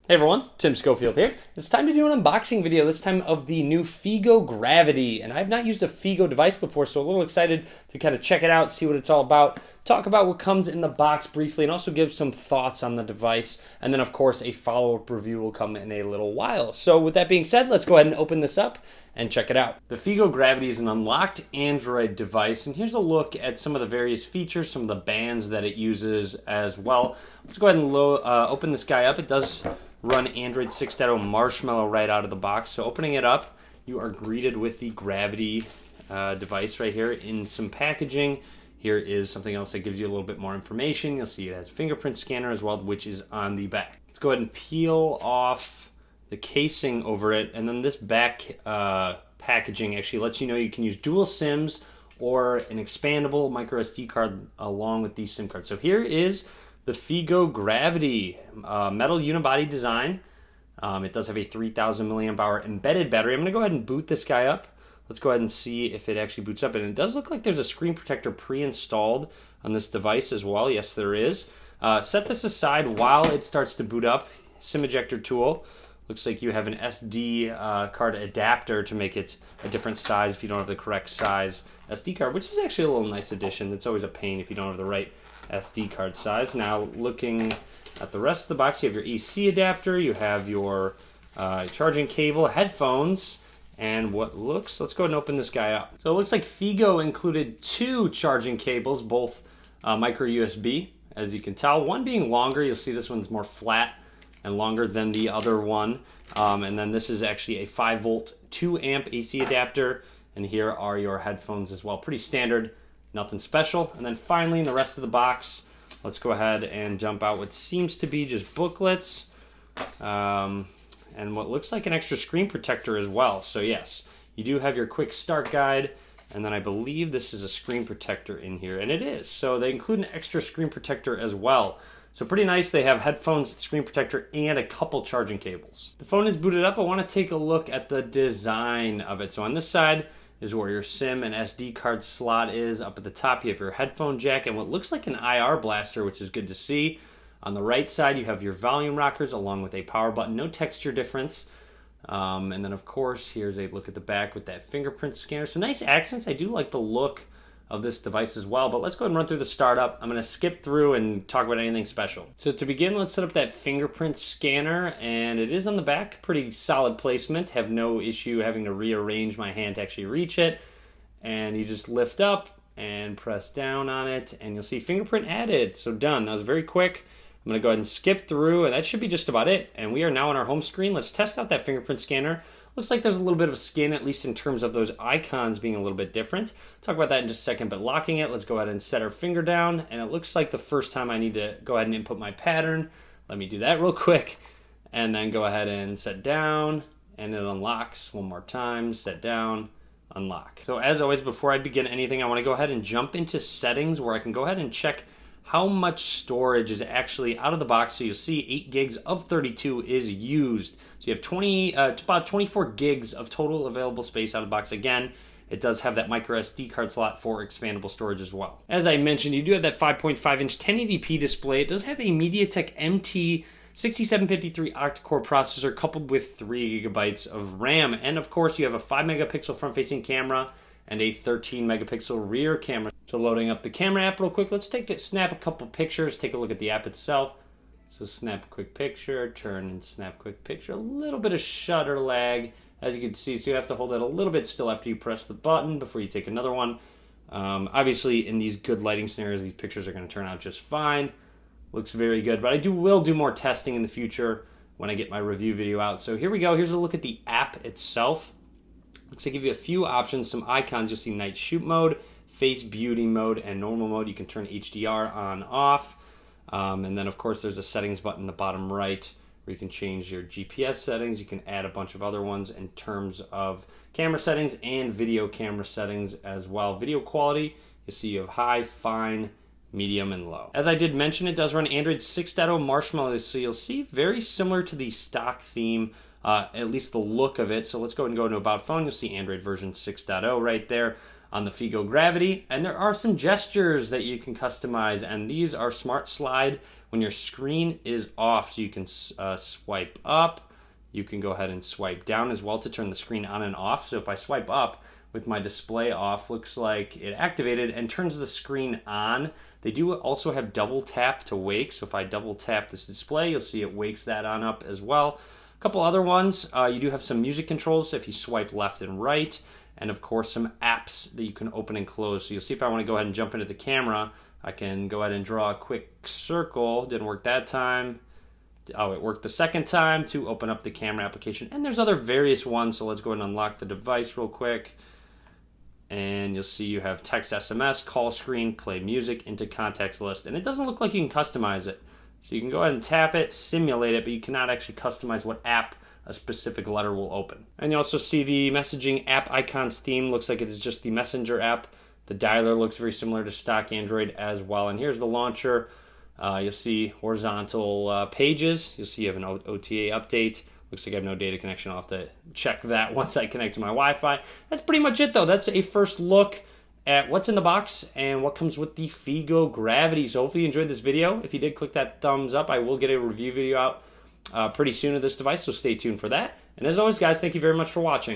Hey everyone, Tim Schofield here. It's time to do an unboxing video, this time of the new Figo Gravity. And I've not used a Figo device before, so a little excited to kind of check it out, see what it's all about, talk about what comes in the box briefly, and also give some thoughts on the device. And then, of course, a follow-up review will come in a little while. So with that being said, let's go ahead and open this up and check it out. The Figo Gravity is an unlocked Android device, and here's a look at some of the various features, some of the bands that it uses as well. Let's go ahead and open this guy up. It does run Android 6.0 Marshmallow right out of the box. So opening it up, you are greeted with the Gravity device right here in some packaging. Here is something else that gives you a little bit more information. You'll see it has Fingerprint Scanner as well, which is on the back. Let's go ahead and peel off the casing over it, and then this back packaging actually lets you know you can use dual SIMs or an expandable micro SD card along with these SIM cards. So here is the Figo Gravity metal unibody design. It does have a 3,000 milliamp hour embedded battery. I'm going to go ahead and boot this guy up. Let's go ahead and see if it actually boots up. And it does look like there's a screen protector pre-installed on this device as well. Yes, there is. Set this aside while it starts to boot up. SIM ejector tool. Looks like you have an SD card adapter to make it a different size if you don't have the correct size SD card, which is actually a little nice addition. It's always a pain if you don't have the right SD card size. Now looking at the rest of the box, you have your AC adapter, you have your charging cable, headphones, and let's go ahead and open this guy up. So it looks like Figo included two charging cables, both micro USB, as you can tell. One being longer, you'll see this one's more flat and longer than the other one. And then this is actually a 5 volt, 2 amp AC adapter. And here are your headphones as well. Pretty standard, nothing special. And then finally in the rest of the box, let's go ahead and jump out what seems to be just booklets. And what looks like an extra screen protector as well. So yes, you do have your quick start guide. And then I believe this is a screen protector in here. And it is. So they include an extra screen protector as well. So pretty nice. They have headphones, screen protector, and a couple charging cables. The phone is booted up. I want to take a look at the design of it. So on this side is where your SIM and SD card slot is. Up at the top, you have your headphone jack and what looks like an IR blaster, which is good to see. On the right side, you have your volume rockers along with a power button. No texture difference. And then, of course, here's a look at the back with that fingerprint scanner. So nice accents. I do like the look of this device as well, but let's go ahead and run through the startup. I'm going to skip through and talk about anything special. So to begin, let's set up that fingerprint scanner, and it is on the back. Pretty solid placement. Have no issue having to rearrange my hand to actually reach it. And you just lift up and press down on it, and you'll see fingerprint added. So done. That was very quick. I'm going to go ahead and skip through, and that should be just about it. And we are now on our home screen. Let's test out that fingerprint scanner. Looks like there's a little bit of skin, at least in terms of those icons being a little bit different. Talk about that in just a second, but locking it, let's go ahead and set our finger down. And it looks like the first time I need to go ahead and input my pattern. Let me do that real quick. And then go ahead and set down, and it unlocks one more time. Set down, unlock. So as always, before I begin anything, I want to go ahead and jump into settings where I can go ahead and check how much storage is actually out of the box. So you'll see 8 gigs of 32 is used. So you have about 24 gigs of total available space out of the box. Again, it does have that micro SD card slot for expandable storage as well. As I mentioned, you do have that 5.5 inch 1080p display. It does have a MediaTek MT 6753 octa-core processor coupled with 3 gigabytes of RAM. And of course, you have a 5 megapixel front-facing camera and a 13 megapixel rear camera. So loading up the camera app real quick, let's snap a couple pictures, take a look at the app itself. So snap a quick picture, turn and snap quick picture. A little bit of shutter lag, as you can see, so you have to hold it a little bit still after you press the button before you take another one. Obviously, in these good lighting scenarios, these pictures are going to turn out just fine. Looks very good, but I will do more testing in the future when I get my review video out. So here we go. Here's a look at the app itself. Looks like give you a few options, some icons. You'll see night shoot mode, face beauty mode, and normal mode. You can turn HDR on, off. And then, of course, there's a settings button in the bottom right where you can change your GPS settings. You can add a bunch of other ones in terms of camera settings and video camera settings as well. Video quality, you see you have high, fine, medium, and low. As I did mention, it does run Android 6.0 Marshmallow, so you'll see very similar to the stock theme, at least the look of it. So let's go ahead and go into About Phone. You'll see Android version 6.0 right there on the Figo Gravity, and there are some gestures that you can customize, and these are Smart Slide when your screen is off. So you can swipe up. You can go ahead and swipe down as well to turn the screen on and off. So if I swipe up with my display off, looks like it activated and turns the screen on. They do also have double tap to wake. So if I double tap this display, you'll see it wakes that on up as well. A couple other ones, you do have some music controls if you swipe left and right, and of course some apps that you can open and close. So you'll see if I want to go ahead and jump into the camera, I can go ahead and draw a quick circle. Didn't work that time. Oh, it worked the second time to open up the camera application. And there's other various ones, so let's go ahead and unlock the device real quick. And you'll see you have text, SMS, call screen, play music, into contacts list. And it doesn't look like you can customize it. So you can go ahead and tap it, simulate it, but you cannot actually customize what app a specific letter will open. And you also see the messaging app icons theme. Looks like it is just the Messenger app. The dialer looks very similar to stock Android as well. And here's the launcher. You'll see horizontal pages. You'll see you have an OTA update. Looks like I have no data connection. I'll have to check that once I connect to my Wi-Fi. That's pretty much it, though. That's a first look at what's in the box and what comes with the Figo Gravity. So hopefully you enjoyed this video. If you did, click that thumbs up. I will get a review video out pretty soon of this device, so stay tuned for that. And as always, guys, thank you very much for watching.